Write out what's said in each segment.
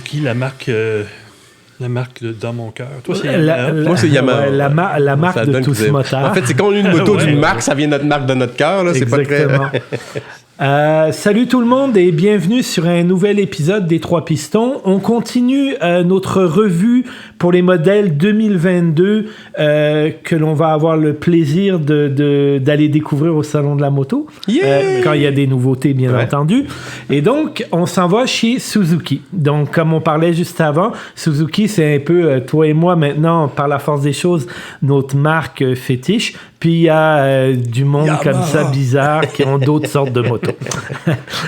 Suzuki, la marque dans mon cœur. Toi, c'est Moi, c'est Yamaha. La marque de tous motards. En fait, c'est quand on a une moto d'une marque, ça vient de notre marque de notre cœur. Là, c'est pas très... Salut tout le monde et bienvenue sur un nouvel épisode des Trois Pistons. On continue notre revue pour les modèles 2022 que l'on va avoir le plaisir d'aller découvrir au Salon de la Moto. Quand il y a des nouveautés, bien entendu. Et donc, on s'en va chez Suzuki. Donc, comme on parlait juste avant, Suzuki, c'est un peu, toi et moi, maintenant, par la force des choses, notre marque fétiche. Puis il y a du monde comme ça bizarre qui ont d'autres sortes de motos.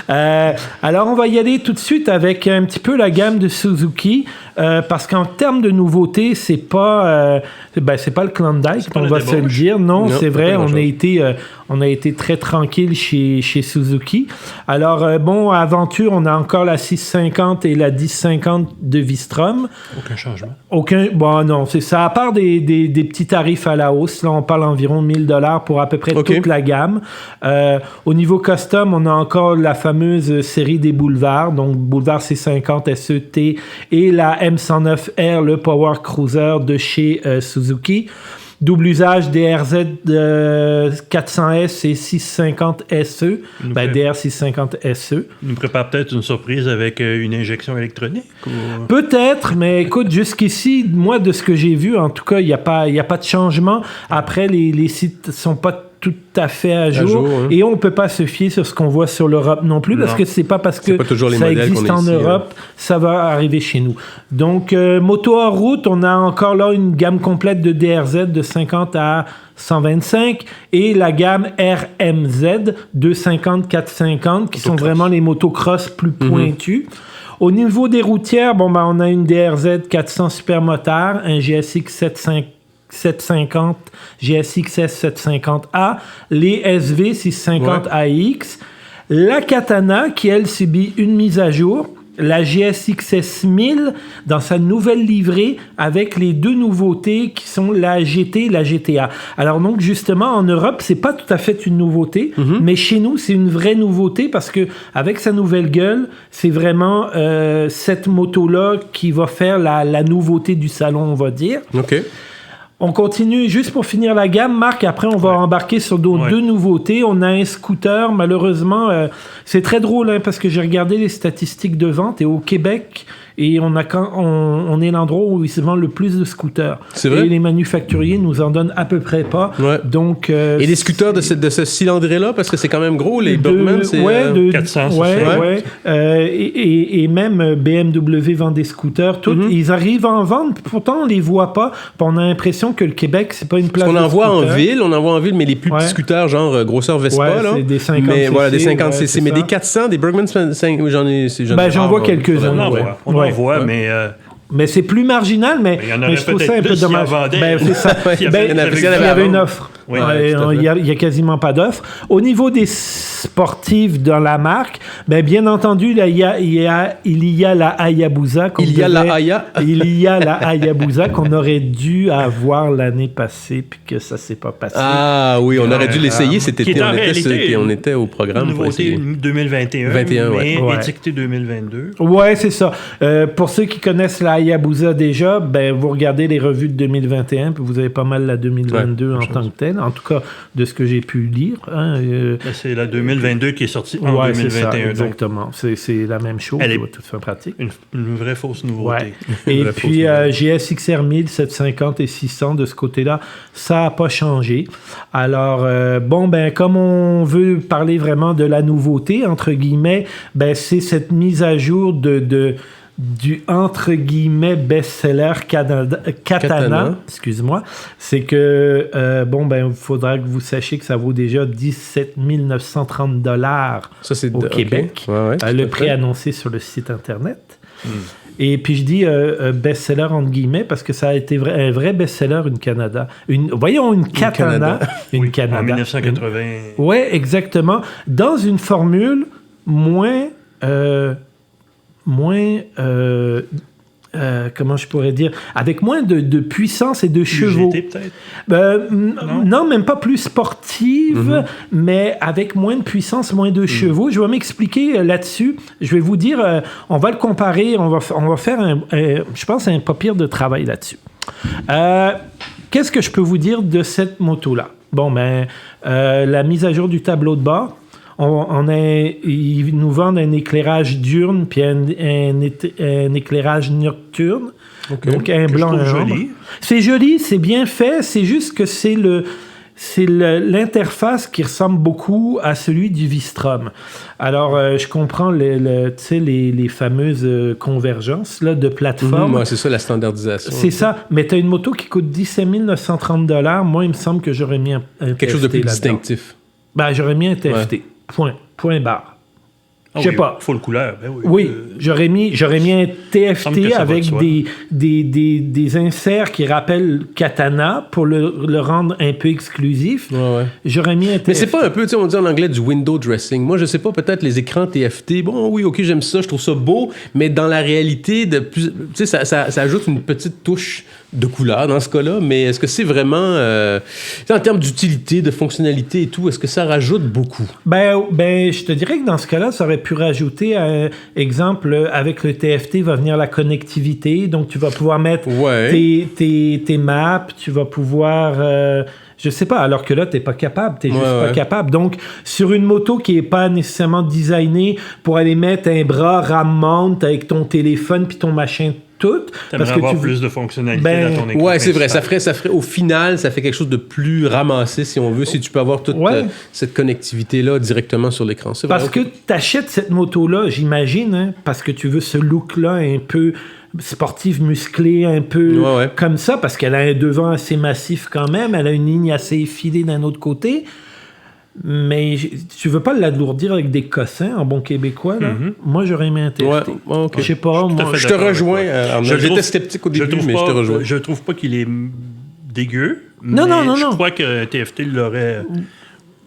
Alors on va y aller tout de suite avec un petit peu la gamme de Suzuki parce qu'en termes de nouveautés, c'est pas le Klondike, on va se le dire. Non, c'est vrai, on a été très tranquille chez Suzuki. Alors aventure, on a encore la 650 et la 1050 de Vistrom. Aucun changement. Non, c'est ça. À part des petits tarifs à la hausse, là on parle environ $1,000 pour à peu près toute la gamme. Au niveau custom, on a encore la fameuse série des boulevards, donc Boulevard C50 SET et la M109R, le Power Cruiser de chez Suzuki. Double usage DRZ 400S et 650 SE. DR 650 SE. Il nous prépare peut-être une surprise avec une injection électronique? Ou... Peut-être, mais écoute, jusqu'ici, moi, de ce que j'ai vu, en tout cas, il n'y a pas de changement. Après, les sites ne sont pas tout à fait à jour. Et on ne peut pas se fier sur ce qu'on voit sur l'Europe non plus, parce que c'est pas parce que ça existe en Europe, ça va arriver chez nous. Donc, moto hors route, on a encore là une gamme complète de DRZ de 50 à 125 et la gamme RMZ 250, 450 qui sont vraiment les motocross plus pointues. Au niveau des routières, on a une DRZ 400 Supermotard, un GSX 750, GSX-S 750A, les SV 650 AX, la Katana qui, elle, subit une mise à jour, la GSX-S 1000 dans sa nouvelle livrée avec les deux nouveautés qui sont la GT et la GTA. Alors donc, justement, en Europe, c'est pas tout à fait une nouveauté, mais chez nous, c'est une vraie nouveauté parce que avec sa nouvelle gueule, c'est vraiment cette moto-là qui va faire la nouveauté du salon, on va dire. OK. On continue, juste pour finir la gamme, Marc, après on va embarquer sur deux nouveautés. On a un scooter, malheureusement, c'est très drôle parce que j'ai regardé les statistiques de vente et au Québec, et on est l'endroit où ils se vendent le plus de scooters. C'est vrai? Et les manufacturiers nous en donnent à peu près pas. Ouais. Donc, et les scooters de ce cylindré-là, parce que c'est quand même gros, les Burgman, c'est... 400, et même BMW vend des scooters. Ils arrivent à en vendre, pourtant on les voit pas. On a l'impression que le Québec, c'est pas une place on en de voit en ville, mais les plus petits scooters, genre grosseur Vespa, là. C'est des 50 mais, cc. Voilà, des 50 cc, mais des 400, des Burgman, j'en vois quelques-uns. On en voit, mais... Mais c'est plus marginal, mais je trouve ça un peu dommage. C'est ça. Il y avait une offre. Oui, il y a quasiment pas d'offre. Au niveau des sportifs dans la marque, bien entendu, il y a la Hayabusa. Il y a la Hayabusa qu'on aurait dû avoir l'année passée, puis que ça s'est pas passé. Ah oui, on aurait dû l'essayer cet été. On était au programme. Nouveauté 2021, mais étiqueté 2022. Ouais, c'est ça. Pour ceux qui connaissent la Hayabusa déjà, vous regardez les revues de 2021, puis vous avez pas mal la 2022 en tant que telle. En tout cas, de ce que j'ai pu lire. C'est la 2022 qui est sortie en 2021. C'est ça, exactement. C'est la même chose. Elle est toute fin pratique. Une vraie fausse nouveauté. Ouais. Et puis, GSX-R 1000, 750 et 600, de ce côté-là, ça n'a pas changé. Alors, comme on veut parler vraiment de la nouveauté, entre guillemets, c'est cette mise à jour du entre guillemets best-seller Katana, excuse-moi, c'est que il faudra que vous sachiez que ça vaut déjà $17 930 au Québec. Le prix annoncé sur le site internet. Et puis je dis best-seller entre guillemets parce que ça a été un vrai best-seller, une Katana. Une Katana. Une Canada. En 1980. Oui, exactement. Dans une formule moins comment je pourrais dire, avec moins de puissance et de chevaux. GT, peut-être? Non, même pas plus sportive, mais avec moins de puissance, moins de chevaux. Je vais m'expliquer là-dessus. Je vais vous dire, on va le comparer, on va faire, je pense, un pas pire de travail là-dessus. Qu'est-ce que je peux vous dire de cette moto-là? Bon, la mise à jour du tableau de bord, ils nous vendent un éclairage diurne puis un éclairage nocturne. Okay. Donc, un blanc, un ambre. C'est joli, c'est bien fait. C'est juste que c'est l'interface qui ressemble beaucoup à celui du V-Strom. Alors, je comprends les fameuses convergences là, de plateforme. C'est ça, la standardisation. C'est ça. Mais tu as une moto qui coûte 17 930 $. Moi, il me semble que j'aurais mis un quelque chose de plus distinctif. J'aurais mis un TFT. Point barre. Je sais pas. Full couleur. Oui, j'aurais mis un TFT avec des inserts qui rappellent Katana pour le rendre un peu exclusif. Ouais. J'aurais mis un TFT. Mais c'est pas un peu, on dit en anglais, du window dressing. Moi, je sais pas, peut-être les écrans TFT, bon, oui, OK, j'aime ça, je trouve ça beau, mais dans la réalité, ça ajoute une petite touche de couleur dans ce cas-là, mais est-ce que c'est vraiment, en termes d'utilité, de fonctionnalité et tout, est-ce que ça rajoute beaucoup? Je te dirais que dans ce cas-là, ça aurait pu rajouter, exemple, avec le TFT va venir la connectivité, donc tu vas pouvoir mettre tes maps, tu vas pouvoir... je sais pas, alors que là, t'es pas capable, t'es juste pas capable. Donc, sur une moto qui est pas nécessairement designée pour aller mettre un bras RAM mount avec ton téléphone puis ton machin tout. T'aimerais avoir plus de fonctionnalités dans ton écran. Ouais, c'est vrai. Ça ferait, au final, ça fait quelque chose de plus ramassé, si on veut, si tu peux avoir toute cette connectivité-là directement sur l'écran. C'est vrai. Parce que t'achètes cette moto-là, j'imagine, parce que tu veux ce look-là un peu sportif, musclé, un peu comme ça, parce qu'elle a un devant assez massif quand même, elle a une ligne assez effilée d'un autre côté. Mais tu veux pas l'alourdir avec des cossins en bon québécois, là? Moi, j'aurais aimé un TFT. Je sais pas, je te rejoins. J'étais sceptique au début, mais je te rejoins. Je trouve pas qu'il est dégueu. Non. Je crois que TFT l'aurait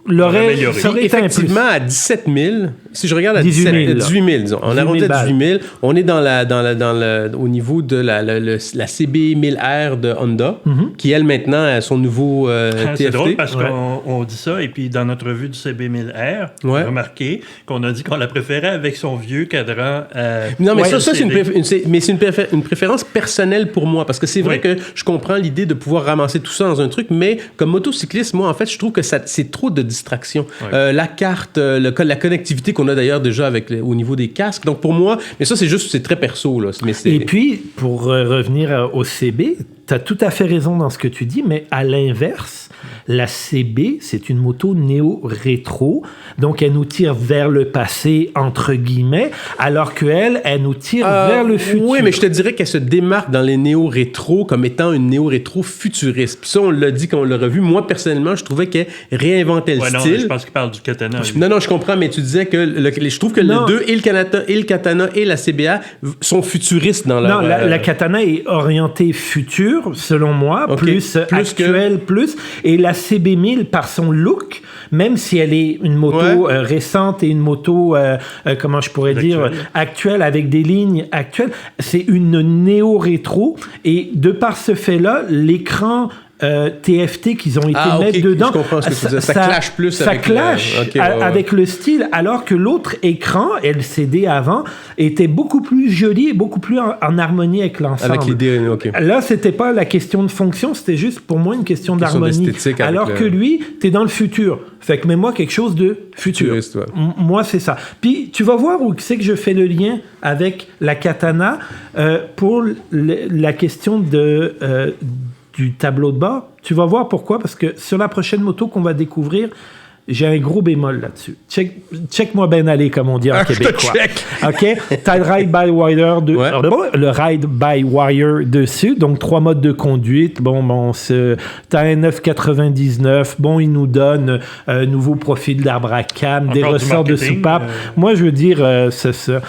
amélioré. Effectivement, à 17 000, si je regarde à 18 000, disons, on arrondit à 18 000, on est au niveau de la CB1000R de Honda, qui, elle, maintenant, a son nouveau TFT. C'est drôle parce qu'on dit ça, et puis dans notre revue du CB1000R, on a remarqué qu'on a dit qu'on la préférait avec son vieux cadran. Non, mais ça c'est une préférence personnelle pour moi, parce que c'est vrai que je comprends l'idée de pouvoir ramasser tout ça dans un truc, mais comme motocycliste, moi, en fait, je trouve que c'est trop de distraction. La carte, la connectivité qu'on a d'ailleurs déjà au niveau des casques. Donc pour moi, mais ça c'est très perso là. Et puis pour revenir au CB, tu as tout à fait raison dans ce que tu dis, mais à l'inverse, la CB, c'est une moto néo-rétro, donc elle nous tire vers le passé, entre guillemets, alors qu'elle nous tire vers le futur. Oui, mais je te dirais qu'elle se démarque dans les néo-rétro comme étant une néo-rétro futuriste. Puis ça, on l'a dit quand on l'a revu. Moi, personnellement, je trouvais qu'elle réinventait le style. Non, je pense qu'il parle du Katana. Non, je comprends, mais tu disais que je trouve que les deux, et le Katana et la CBA, sont futuristes dans leur... Non, la Katana est orientée futur, selon moi, plus actuelle, et la CB1000, par son look, même si elle est une moto récente et une moto, comment je pourrais dire, actuelle, avec des lignes actuelles, c'est une néo-rétro, et de par ce fait-là, l'écran TFT qu'ils ont été mettre dedans, je comprends ce que tu disais. Ça clash plus avec le style, alors que l'autre écran, LCD avant, était beaucoup plus joli et beaucoup plus en harmonie avec l'ensemble. Avec l'idée, Là, c'était pas la question de fonction, c'était juste pour moi une question d'harmonie. Alors que lui, t'es dans le futur. Fait que mets-moi quelque chose de futur. Moi, c'est ça. Puis, tu vas voir où c'est que je fais le lien avec la Katana pour la question du tableau de bord. Tu vas voir pourquoi, parce que sur la prochaine moto qu'on va découvrir, j'ai un gros bémol là-dessus. Check-moi ben aller, comme on dit en québécois. OK? T'as le ride-by-wire le ride-by-wire dessus, donc 3 modes de conduite. T'as un 9,99. Bon, il nous donne un nouveau profil d'arbre à cam, des ressorts de soupape. Moi, je veux dire, c'est ça.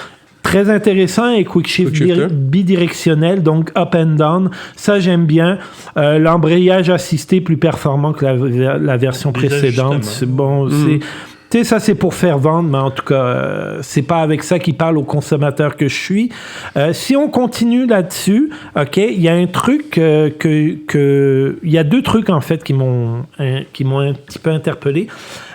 Très intéressant et quick shift bidirectionnel, donc up and down. Ça, j'aime bien. L'embrayage assisté plus performant que la version précédente. C'est bon. écoutez, ça c'est pour faire vendre, mais en tout cas, c'est pas avec ça qu'il parle aux consommateurs que je suis. Si on continue là-dessus, OK, il y a un truc il y a deux trucs en fait qui m'ont un petit peu interpellé.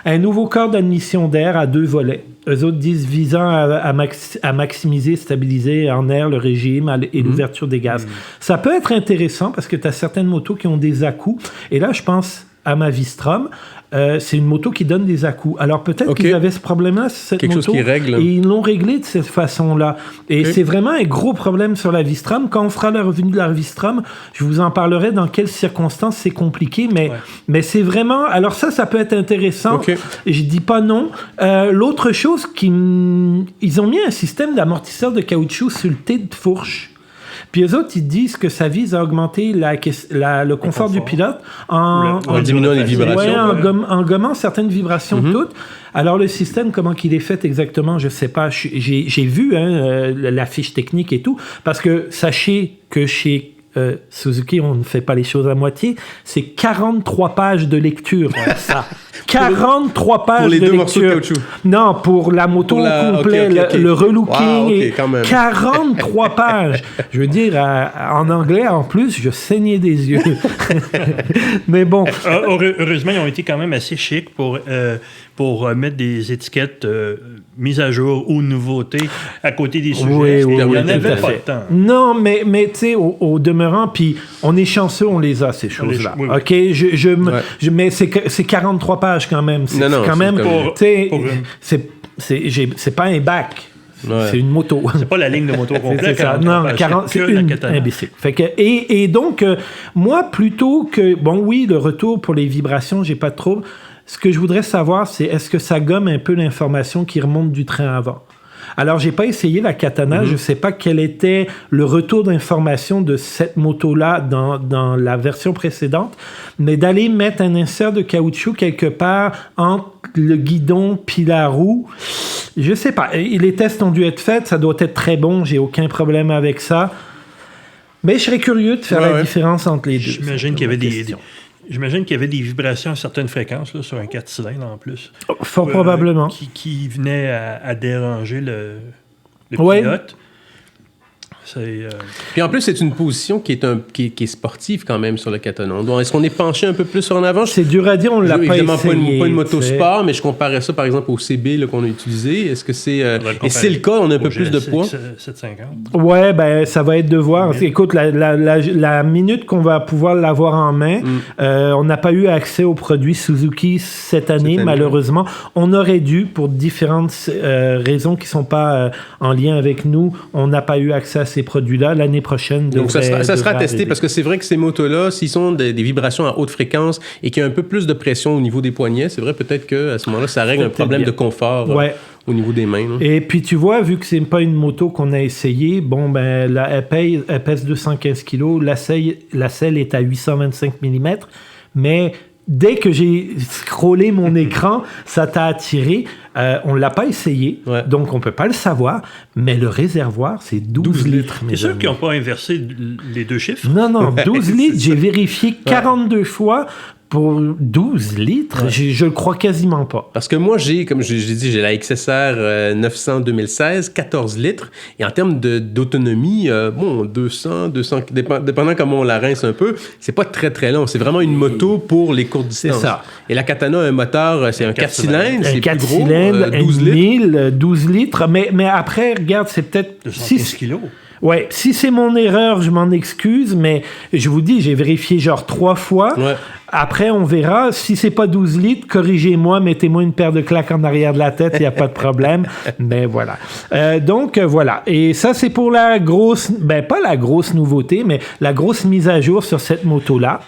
Un nouveau corps d'admission d'air à 2 volets. Eux autres disent visant à maximiser, stabiliser en air le régime et l'ouverture des gaz. Ça peut être intéressant parce que tu as certaines motos qui ont des à-coups. Et là, je pense à ma V-Strom. C'est une moto qui donne des à-coups. Alors peut-être qu'ils avaient ce problème-là sur cette Quelque moto. chose qui règle. Et ils l'ont réglé de cette façon-là. Et c'est vraiment un gros problème sur la V-Strom. Quand on fera la revue de la V-Strom, je vous en parlerai dans quelles circonstances c'est compliqué. Mais c'est vraiment... Alors ça peut être intéressant. Et je dis pas non. L'autre chose, ils ont mis un système d'amortisseur de caoutchouc sur le T de fourche. Puis eux autres, ils disent que ça vise à augmenter le confort du pilote en diminuant les vibrations. En gommant certaines vibrations toutes. Alors, le système, comment il est fait exactement, je ne sais pas. J'ai vu la fiche technique et tout, parce que sachez que chez Suzuki, on ne fait pas les choses à moitié. C'est 43 pages de lecture, ça. 43 pages de lecture. Pour les deux morceaux de caoutchouc? Non, pour la moto au complet, le relooking. Wow, 43 pages. Je veux dire, en anglais, en plus, je saignais des yeux. Mais bon. Heureusement, ils ont été quand même assez chics pour mettre des étiquettes mises à jour ou nouveautés à côté des sujets. Il n'y en avait pas de temps. Non, mais tu sais, au demeurant, puis on est chanceux, on les a, ces choses-là. OK? Mais c'est 43 pages quand même. C'est quand même... C'est pas un bac. Ouais. C'est une moto. C'est pas la ligne de moto complète. C'est ça. Non, c'est une imbécile. Et donc, moi, plutôt que... Bon, oui, le retour pour les vibrations, j'ai pas de trouble. Ce que je voudrais savoir, c'est est-ce que ça gomme un peu l'information qui remonte du train avant? Alors, j'ai pas essayé la Katana. Je sais pas quel était le retour d'information de cette moto-là dans la version précédente, mais d'aller mettre un insert de caoutchouc quelque part entre le guidon puis la roue, je sais pas. Les tests ont dû être faits. Ça doit être très bon. J'ai aucun problème avec ça. Mais je serais curieux de faire la différence entre les deux. J'imagine qu'il y avait des vibrations à certaines fréquences là, sur un 4 cylindres en plus. Fort probablement. Qui venaient à déranger le pilote. Puis en plus, c'est une position qui est sportive quand même sur le Katana. Donc, est-ce qu'on est penché un peu plus en avant? C'est dur à dire, on l'a pas essayé. Évidemment, pas une moto sport, mais je comparais ça par exemple au CB là, qu'on a utilisé. Est-ce que c'est... et c'est le cas, on a un peu plus de poids? 750. Ouais, ben ça va être de voir. Écoute, la minute qu'on va pouvoir l'avoir en main, on n'a pas eu accès aux produits Suzuki cette année, malheureusement. On aurait dû, pour différentes raisons qui ne sont pas en lien avec nous, on n'a pas eu accès à ces produits-là. L'année prochaine, donc ça sera testé, parce que c'est vrai que ces motos-là, s'ils sont des vibrations à haute fréquence et qu'il y a un peu plus de pression au niveau des poignets, c'est vrai peut-être qu'à ce moment-là, ça règle un problème de confort au niveau des mains. Là. Et puis tu vois, vu que c'est pas une moto qu'on a essayée, bon, ben, elle pèse 215 kg, la selle est à 825 mm, mais dès que j'ai scrollé mon écran, ça t'a attiré. On ne l'a pas essayé, donc on ne peut pas le savoir, mais le réservoir, c'est 12 litres. C'est sûr qu'ils n'ont pas inversé les deux chiffres? Non, 12 litres. J'ai vérifié 42 fois. Pour 12 litres, je le crois quasiment pas. Parce que moi, comme j'ai dit, j'ai la XSR 900 2016, 14 litres. Et en termes d'autonomie, 200, dépendant comment on la rince un peu, c'est pas très, très long. C'est vraiment une moto pour les courtes distances. C'est ça. Et la Katana a un moteur, c'est un 4 cylindres, c'est plus gros, 12 litres. 12 litres. Mais après, regarde, c'est peut-être 215 kilos. Ouais, si c'est mon erreur, je m'en excuse, mais je vous dis, j'ai vérifié genre 3 fois. Ouais. Après, on verra. Si c'est pas 12 litres, corrigez-moi, mettez-moi une paire de claques en arrière de la tête, il n'y a pas de problème. Mais voilà. Donc, voilà. Et ça, c'est pour la grosse... Ben, pas la grosse nouveauté, mais la grosse mise à jour sur cette moto-là.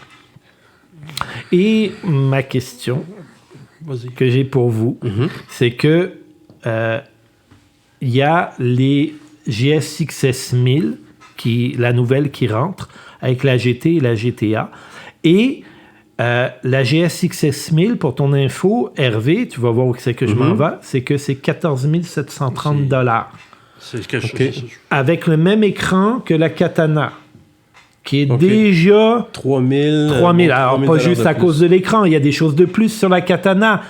Et ma question que j'ai pour vous, c'est que il y a les GSX-S 1000, la nouvelle qui rentre, avec la GT et la GTA. Et la GSX-S 1000, pour ton info, Hervé, tu vas voir où c'est que je m'en vais, c'est que c'est 14 730 $. C'est ce que avec le même écran que la Katana, qui est déjà 3000. Alors, pas juste à cause de l'écran, il y a des choses de plus sur la Katana.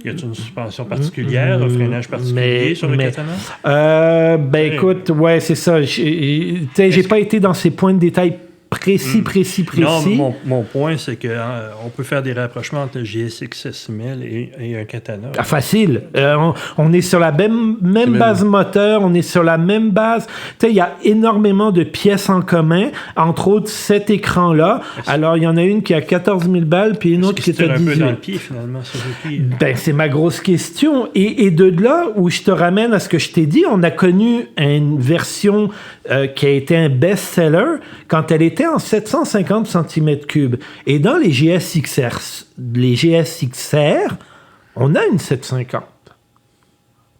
Y a-t-il une suspension particulière, un freinage particulier sur le Katana? Écoute, ouais, c'est ça. J'ai pas été dans ces points de détail précis. Non, mon point, c'est qu'on peut faire des rapprochements entre le GSX 6000 et un Katana. Facile. On est sur la même base moteur, on est sur la même base. Tu sais, il y a énormément de pièces en commun, entre autres cet écran-là. Alors, il y en a une qui a 14 000 balles, puis une autre qui est à 18 000. C'est un peu dans le pied, finalement, Suzuki. C'est ma grosse question. Et de là où je te ramène à ce que je t'ai dit, on a connu une version qui a été un best-seller quand elle était en 750 cm3. Et dans les GSXR, on a une 750.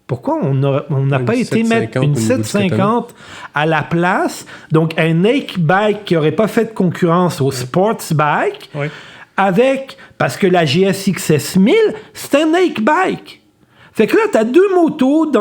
Pourquoi on n'a pas été mettre une 750 à la place? Donc, un naked bike qui n'aurait pas fait de concurrence au sports bike, parce que la GSX S1000, c'est un naked bike. Fait que là, t'as deux motos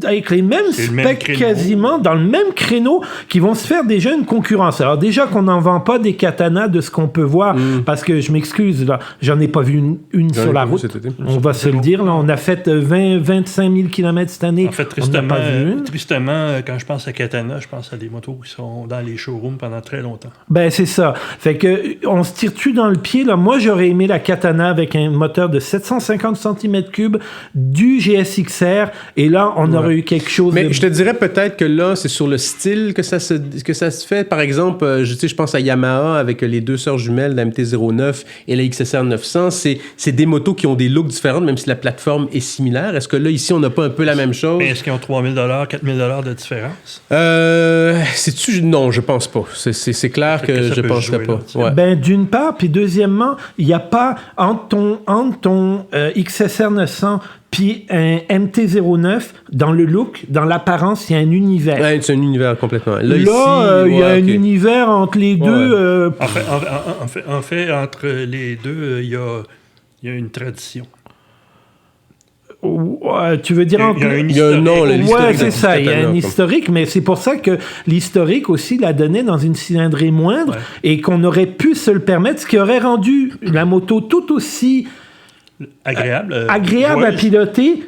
avec les mêmes specs quasiment, dans le même créneau, qui vont se faire déjà une concurrence. Alors déjà qu'on n'en vend pas des katanas de ce qu'on peut voir, parce que je m'excuse, là, j'en ai pas vu une sur la route. On va se le dire, là, on a fait 25 000 km cette année. En fait, tristement, quand je pense à katana, je pense à des motos qui sont dans les showrooms pendant très longtemps. C'est ça. Fait que on se tire-tu dans le pied, là? Moi, j'aurais aimé la katana avec un moteur de 750 cm3 du GSXR, et là, on aurait eu quelque chose. Mais je te dirais peut-être que là, c'est sur le style que ça se fait. Par exemple, je pense à Yamaha avec les deux sœurs jumelles, la MT-09 et la XSR 900. C'est des motos qui ont des looks différents, même si la plateforme est similaire. Est-ce que là, ici, on n'a pas un peu la même chose? Mais est-ce qu'ils ont 3 000 4 000 de différence? Non, je pense pas. C'est clair que je ne penserais pas. Ouais. D'une part, puis deuxièmement, il n'y a pas entre ton XSR 900 puis un MT-09, dans le look, dans l'apparence, il y a un univers. Ouais, c'est un univers complètement. Là, il y a un univers entre les deux. En fait, entre les deux, il y a une tradition. Tu veux dire il y a un historique. Ouais, c'est ça. Il y a un historique, mais c'est pour ça que l'historique aussi la donnait dans une cylindrée moindre et qu'on aurait pu se le permettre, ce qui aurait rendu la moto tout aussi agréable à piloter,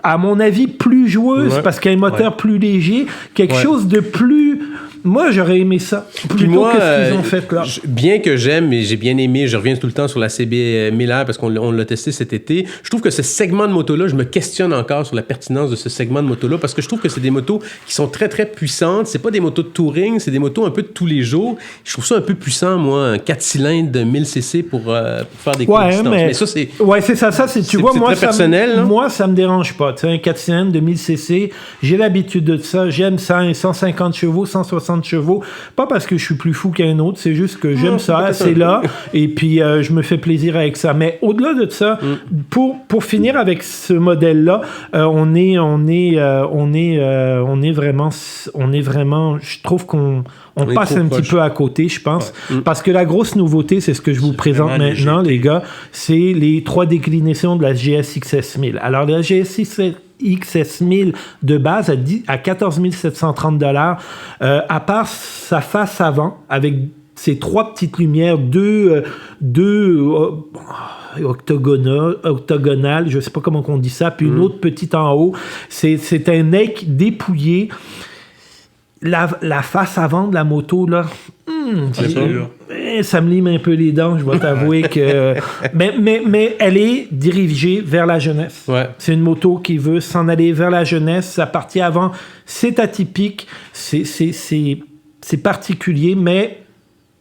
à mon avis plus joueuse, parce qu'il y a un moteur plus léger, quelque chose de plus... Moi, j'aurais aimé ça, plutôt que ce qu'ils ont fait là. Bien que j'aime, et j'ai bien aimé, je reviens tout le temps sur la CB 1000R parce qu'on l'a testé cet été, je trouve que ce segment de moto-là, je me questionne encore sur la pertinence de ce segment de moto-là parce que je trouve que c'est des motos qui sont très, très puissantes. C'est pas des motos de touring, c'est des motos un peu de tous les jours. Je trouve ça un peu puissant, moi, un 4 cylindres de 1000 cc pour faire des courtes distances. Mais ça, c'est... Ouais, c'est ça. Tu vois, moi, très personnel. Moi, ça me dérange pas. Tu sais, un 4 cylindres de 1000 cc, j'ai l'habitude de ça. J'aime ça, un 150 chevaux, 160 chevaux, pas parce que je suis plus fou qu'un autre, c'est juste que j'aime ça, c'est là, et puis je me fais plaisir avec ça. Mais au-delà de ça, pour finir avec ce modèle-là, on est vraiment, je trouve qu'on passe un petit peu à côté, je pense, parce que la grosse nouveauté, c'est ce que je vous présente maintenant, les gars, c'est les 3 déclinaisons de la GSX S1000. Alors, la GSX XS1000 de base à 14 730 $, à part sa face avant, avec ces 3 petites lumières, deux octogonales, je sais pas comment on dit ça, puis une autre petite en haut. C'est un naked dépouillé. La face avant de la moto, là, ça me lime un peu les dents, je vais t'avouer que... mais elle est dirigée vers la jeunesse. Ouais. C'est une moto qui veut s'en aller vers la jeunesse. Sa partie avant, c'est atypique, c'est particulier, mais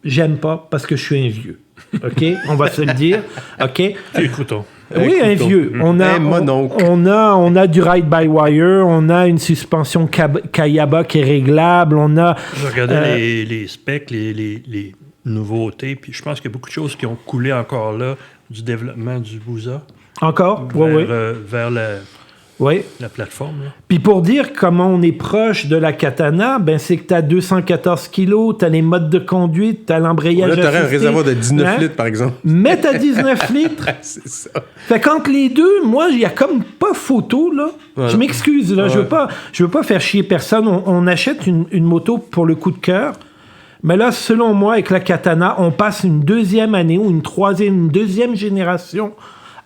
j'aime pas parce que je suis un vieux. OK? On va se le dire. OK? Écoutons. Oui, un vieux. On a du ride-by-wire, on a une suspension Kayaba qui est réglable, on a... Je regardais les specs, les nouveautés, puis je pense qu'il y a beaucoup de choses qui ont coulé encore là du développement du Busa. Encore? Vers la plateforme. Là. Puis pour dire comment on est proche de la Katana, c'est que tu as 214 kilos, tu as les modes de conduite, tu as l'embrayage assisté. Là, tu aurais un réservoir de 19 litres, par exemple. Mais tu as 19 litres. C'est ça. Fait qu'entre les deux, moi, il n'y a comme pas photo, là. Ouais. Je m'excuse, là. Ouais. Je veux pas faire chier personne. On achète une moto pour le coup de cœur. Mais là, selon moi, avec la Katana, on passe une deuxième année ou une deuxième génération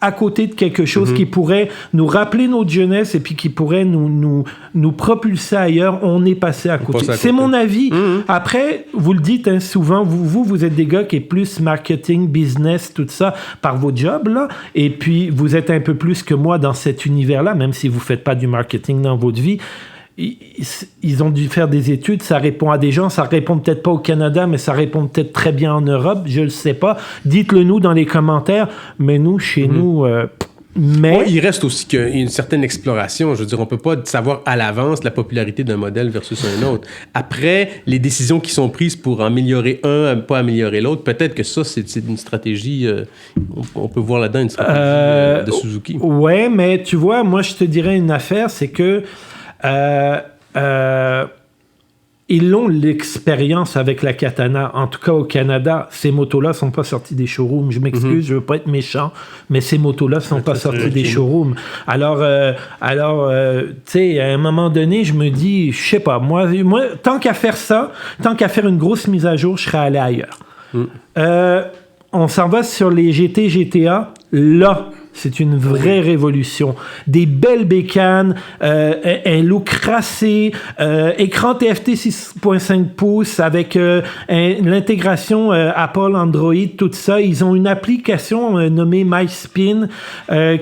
à côté de quelque chose qui pourrait nous rappeler notre jeunesse et puis qui pourrait nous propulser ailleurs, on est passé à côté. C'est mon avis. Après, vous le dites hein, souvent, vous êtes des gars qui est plus marketing, business, tout ça, par vos jobs, là, et puis vous êtes un peu plus que moi dans cet univers-là, même si vous faites pas du marketing dans votre vie. Ils ont dû faire des études, ça répond à des gens, ça répond peut-être pas au Canada, mais ça répond peut-être très bien en Europe, je le sais pas. Dites-le nous dans les commentaires, mais nous, chez nous... mais... il reste aussi une certaine exploration. Je veux dire, on peut pas savoir à l'avance la popularité d'un modèle versus un autre. Après, les décisions qui sont prises pour améliorer un, pas améliorer l'autre, peut-être que ça, c'est une stratégie... on peut voir là-dedans une stratégie de Suzuki. Ouais, mais tu vois, moi, je te dirais une affaire, c'est que ils ont l'expérience avec la Katana. En tout cas, au Canada, ces motos-là ne sont pas sorties des showrooms. Je m'excuse, je ne veux pas être méchant, mais ces motos-là ne sont pas sorties des showrooms. Alors tu sais, à un moment donné, je me dis, je sais pas, moi, tant qu'à faire ça, tant qu'à faire une grosse mise à jour, je serais allé ailleurs. On s'en va sur les GT, GTA. Là, c'est une vraie révolution. Des belles bécanes, un look crassé, écran TFT 6.5 pouces avec l'intégration Apple Android, tout ça. Ils ont une application nommée MySpin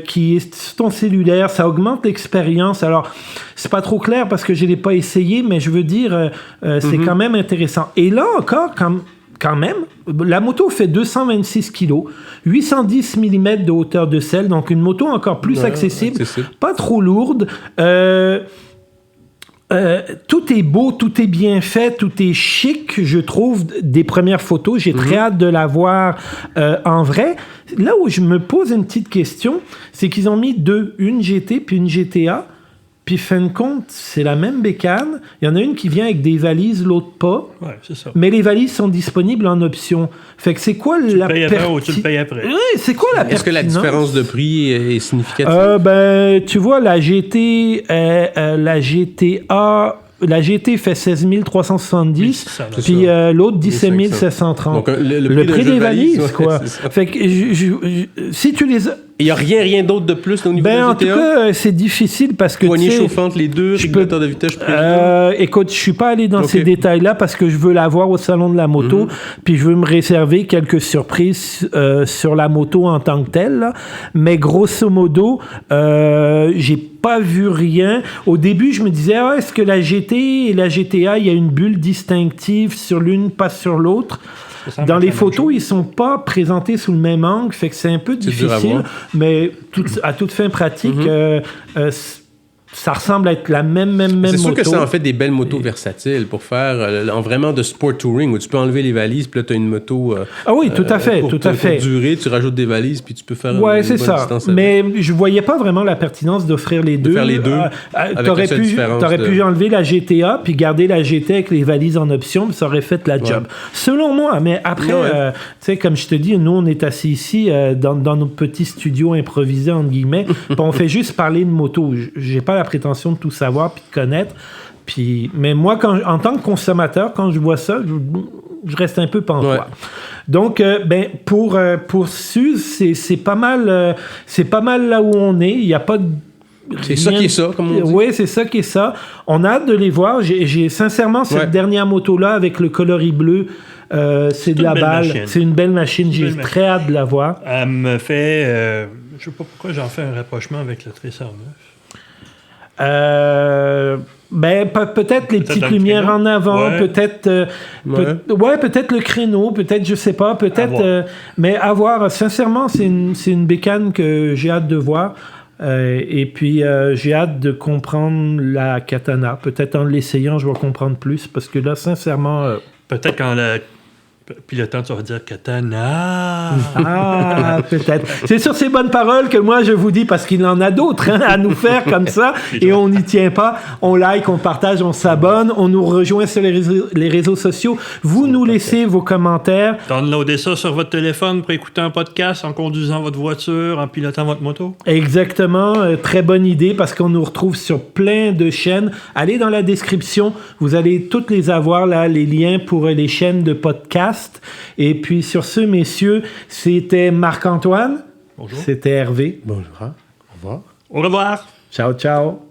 qui est sur ton cellulaire. Ça augmente l'expérience. Alors, c'est pas trop clair parce que je l'ai pas essayé, mais je veux dire, c'est quand même intéressant. Et là encore, quand même, la moto fait 226 kg, 810 mm de hauteur de selle, donc une moto encore plus accessible, pas trop lourde. Tout est beau, tout est bien fait, tout est chic, je trouve, des premières photos. J'ai très hâte de la voir en vrai. Là où je me pose une petite question, c'est qu'ils ont mis une GT puis une GTA. Puis, fin de compte, c'est la même bécane. Il y en a une qui vient avec des valises, l'autre pas. Ouais, c'est ça. Mais les valises sont disponibles en option. Fait que c'est quoi la pertinence? Tu le payes avant ou tu le payes après? Oui, c'est quoi la pertinence? Est-ce que la différence de prix est significative? Tu vois, la GT, la GTA... La GT fait 16 370, puis l'autre 17 730. Donc, le prix des valises, quoi. Fait que si tu les... Il n'y a rien d'autre de plus au niveau de la GTA? En tout cas, c'est difficile parce que... Poignée chauffante, les deux, régulateur de vitesse, écoute, je ne suis pas allé dans ces détails-là parce que je veux la voir au salon de la moto, puis je veux me réserver quelques surprises sur la moto en tant que telle. Là. Mais grosso modo, j'ai pas vu rien. Au début, je me disais, est-ce que la GT et la GTA, il y a une bulle distinctive sur l'une, pas sur l'autre? Dans les photos, ils sont pas présentés sous le même angle, fait que c'est un peu difficile, mais à toute fin pratique, ça ressemble à être la même moto. C'est sûr que ça en fait des belles motos versatiles pour faire vraiment de sport touring où tu peux enlever les valises puis là tu as une moto tout à fait. Pour durer, tu rajoutes des valises puis tu peux faire une c'est ça. Mais je voyais pas vraiment la pertinence d'offrir les deux. De faire les deux. T'aurais pu enlever la GTA puis garder la GT avec les valises en option, puis ça aurait fait la job. Selon moi, mais après tu sais comme je te dis, nous on est assis ici dans notre petit studio improvisé entre guillemets, puis on fait juste parler de moto. J'ai pas la prétention de tout savoir puis de connaître. Mais moi, en tant que consommateur, quand je vois ça, je reste un peu pantois. Donc, pour Suze, c'est pas mal là où on est. Il n'y a pas de... C'est ça qui est ça, comme on dit. Oui, c'est ça qui est ça. On a hâte de les voir. J'ai sincèrement, cette dernière moto-là, avec le coloris bleu, c'est de la balle. Machine. C'est une belle machine. J'ai très hâte de la voir. Elle me fait... je sais pas pourquoi j'en fais un rapprochement avec le Tracer 9. Peut-être les petites lumières en avant, peut-être peut-être le créneau, peut-être je sais pas, peut-être mais à voir. Sincèrement, c'est une bécane que j'ai hâte de voir. Et puis j'ai hâte de comprendre la Katana. Peut-être en l'essayant, je vais comprendre plus parce que là, sincèrement, peut-être quand pilotant, tu vas dire Katana. Peut-être. C'est sur ces bonnes paroles que moi je vous dis, parce qu'il en a d'autres à nous faire comme ça, et on n'y tient pas. On like, on partage, on s'abonne, on nous rejoint sur les réseaux sociaux. Vous nous laissez vos commentaires. Downloadez ça sur votre téléphone pour écouter un podcast en conduisant votre voiture, en pilotant votre moto. Exactement. Très bonne idée, parce qu'on nous retrouve sur plein de chaînes. Allez dans la description, vous allez toutes les avoir là, les liens pour les chaînes de podcast. Et puis sur ce, messieurs, c'était Marc-Antoine. C'était Hervé. Bonjour. Au revoir. Au revoir. Ciao, ciao.